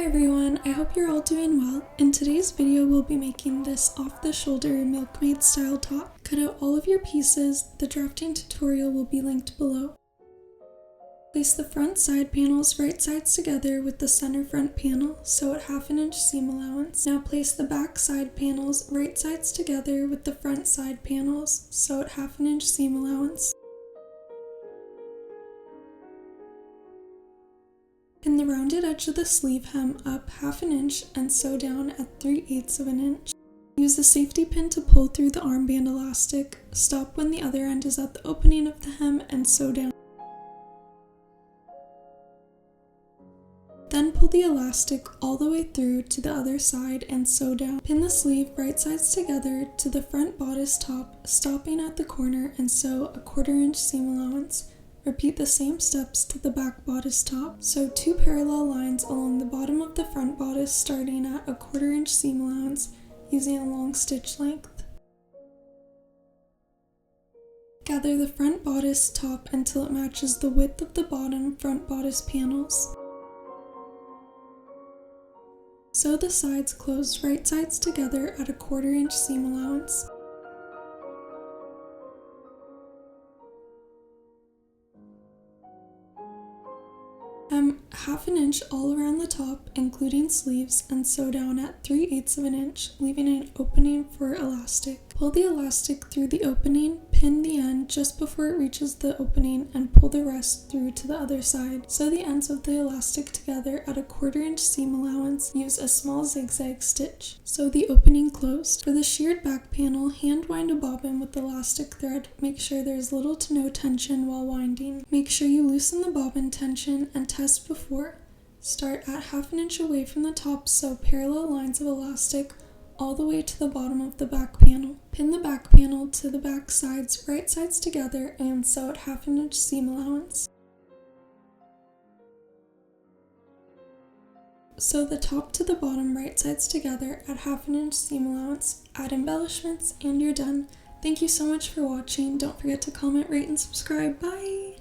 Hi everyone, I hope you're all doing well. In today's video we'll be making this off-the-shoulder Milkmaid style top. Cut out all of your pieces, the drafting tutorial will be linked below. Place the front side panels right sides together with the center front panel, sew at 1/2 inch seam allowance. Now place the back side panels right sides together with the front side panels, sew at 1/2 inch seam allowance. Pin the rounded edge of the sleeve hem up 1/2 inch and sew down at 3/8 of an inch. Use the safety pin to pull through the armband elastic. Stop when the other end is at the opening of the hem and sew down. Then pull the elastic all the way through to the other side and sew down. Pin the sleeve right sides together to the front bodice top, stopping at the corner and sew a 1/4 inch seam allowance. Repeat the same steps to the back bodice top. Sew 2 parallel lines along the bottom of the front bodice starting at a 1/4 inch seam allowance using a long stitch length. Gather the front bodice top until it matches the width of the bottom front bodice panels. Sew the sides closed right sides together at a 1/4 inch seam allowance. Hem 1/2 inch all around the top, including sleeves, and sew down at 3/8 of an inch, leaving an opening for elastic. Pull the elastic through the opening, pin the end just before it reaches the opening, and pull the rest through to the other side. Sew the ends of the elastic together at a 1/4 inch seam allowance. Use a small zigzag stitch. Sew the opening closed. For the sheared back panel, hand wind a bobbin with elastic thread. Make sure there is little to no tension while winding. Make sure you loosen the bobbin tension and test before. Start at 1/2 inch away from the top, sew parallel lines of elastic all the way to the bottom of the back panel. Pin the back panel to the back sides, right sides together, and sew at 1/2 inch seam allowance. Sew the top to the bottom right sides together at 1/2 inch seam allowance. Add embellishments, and you're done. Thank you so much for watching. Don't forget to comment, rate, and subscribe. Bye!